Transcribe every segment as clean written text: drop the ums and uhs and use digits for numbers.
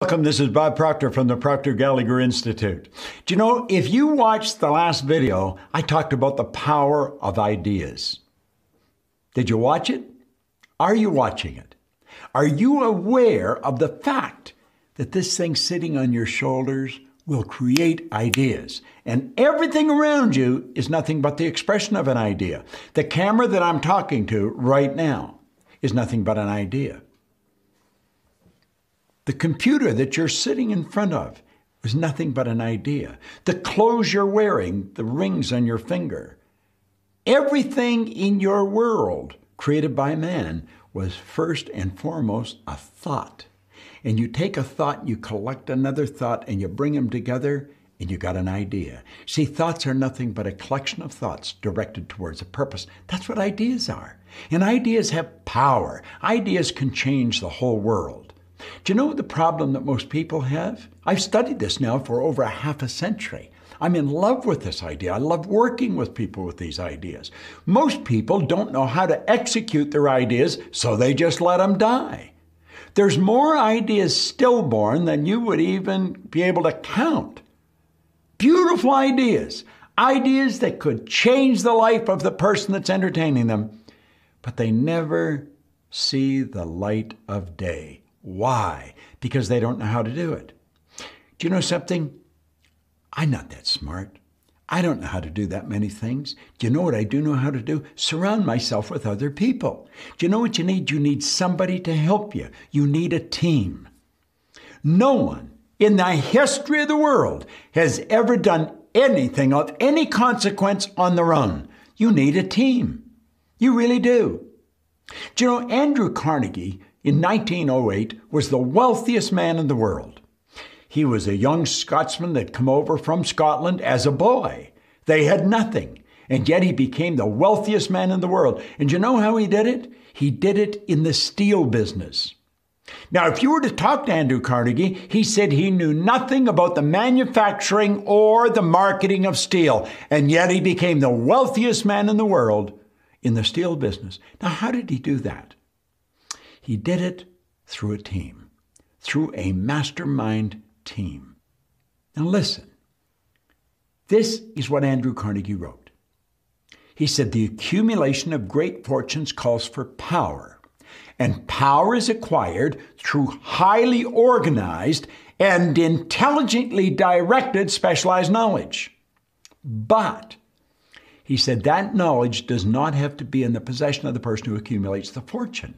Welcome, this is Bob Proctor from the Proctor Gallagher Institute. Do you know, if you watched the last video, I talked about the power of ideas. Did you watch it? Are you watching it? Are you aware of the fact that this thing sitting on your shoulders will create ideas? And everything around you is nothing but the expression of an idea. The camera that I'm talking to right now is nothing but an idea. The computer that you're sitting in front of was nothing but an idea. The clothes you're wearing, the rings on your finger, everything in your world created by man was first and foremost a thought. And you take a thought, you collect another thought, and you bring them together, and you got an idea. See, thoughts are nothing but a collection of thoughts directed towards a purpose. That's what ideas are. And ideas have power. Ideas can change the whole world. Do you know the problem that most people have? I've studied this now for over half a century. I'm in love with this idea. I love working with people with these ideas. Most people don't know how to execute their ideas, so they just let them die. There's more ideas stillborn than you would even be able to count. Beautiful ideas. Ideas that could change the life of the person that's entertaining them, but they never see the light of day. Why? Because they don't know how to do it. Do you know something? I'm not that smart. I don't know how to do that many things. Do you know what I do know how to do? Surround myself with other people. Do you know what you need? You need somebody to help you. You need a team. No one in the history of the world has ever done anything of any consequence on their own. You need a team. You really do. Do you know, Andrew Carnegie in 1908 was the wealthiest man in the world. He was a young Scotsman that come over from Scotland as a boy. They had nothing, and yet he became the wealthiest man in the world. And you know how he did it? He did it in the steel business. Now, if you were to talk to Andrew Carnegie, he said he knew nothing about the manufacturing or the marketing of steel, and yet he became the wealthiest man in the world in the steel business. Now, how did he do that? He did it through a team, through a mastermind team. Now listen, this is what Andrew Carnegie wrote. He said, the accumulation of great fortunes calls for power, and power is acquired through highly organized and intelligently directed specialized knowledge. But he said that knowledge does not have to be in the possession of the person who accumulates the fortune.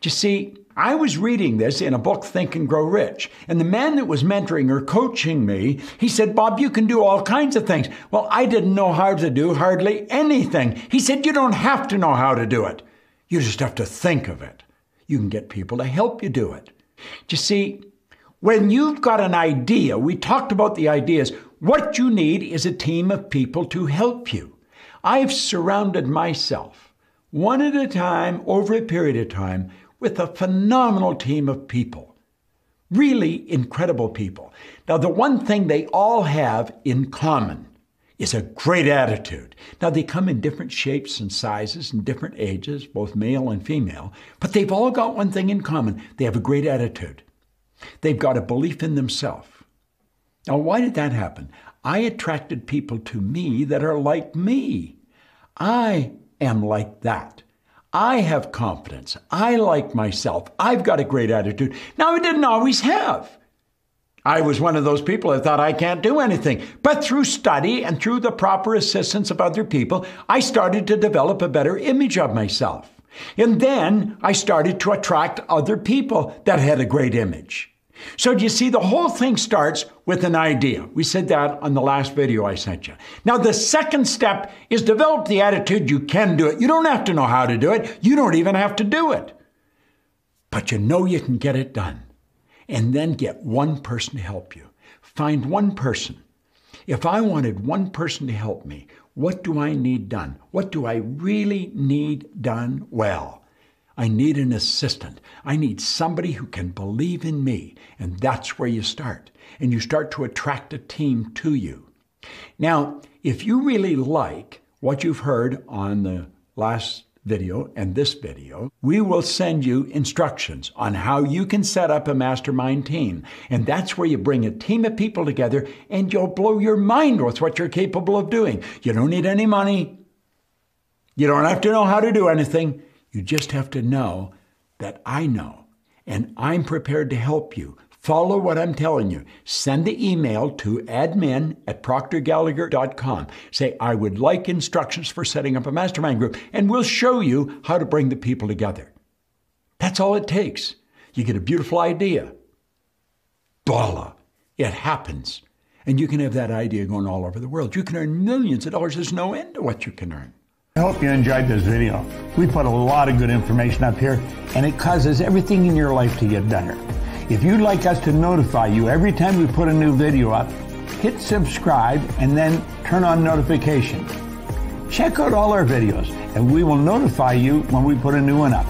You see, I was reading this in a book, Think and Grow Rich, and the man that was mentoring or coaching me, he said, Bob, you can do all kinds of things. Well, I didn't know how to do hardly anything. He said, you don't have to know how to do it. You just have to think of it. You can get people to help you do it. You see, when you've got an idea, we talked about the ideas, what you need is a team of people to help you. I've surrounded myself, one at a time, over a period of time, with a phenomenal team of people. Really incredible people. Now, the one thing they all have in common is a great attitude. Now, they come in different shapes and sizes and different ages, both male and female, but they've all got one thing in common. They have a great attitude. They've got a belief in themselves. Now, why did that happen? I attracted people to me that are like me. I am like that. I have confidence. I like myself. I've got a great attitude. Now, I didn't always have. I was one of those people that thought I can't do anything. But through study and through the proper assistance of other people, I started to develop a better image of myself. And then I started to attract other people that had a great image. So do you see, the whole thing starts with an idea. We said that on the last video I sent you. Now, the second step is develop the attitude you can do it. You don't have to know how to do it. You don't even have to do it. But you know you can get it done. And then get one person to help you. Find one person. If I wanted one person to help me, what do I need done? What do I really need done well? I need an assistant. I need somebody who can believe in me. And that's where you start. And you start to attract a team to you. Now, if you really like what you've heard on the last video and this video, we will send you instructions on how you can set up a mastermind team. And that's where you bring a team of people together and you'll blow your mind with what you're capable of doing. You don't need any money. You don't have to know how to do anything. You just have to know that I know, and I'm prepared to help you. Follow what I'm telling you. Send the email to admin@proctorgallagher.com. Say, I would like instructions for setting up a mastermind group, and we'll show you how to bring the people together. That's all it takes. You get a beautiful idea. Voila, it happens. And you can have that idea going all over the world. You can earn millions of dollars. There's no end to what you can earn. I hope you enjoyed this video. We put a lot of good information up here, and it causes everything in your life to get better. If you'd like us to notify you every time we put a new video up, hit subscribe and then turn on notifications. Check out all our videos, and we will notify you when we put a new one up.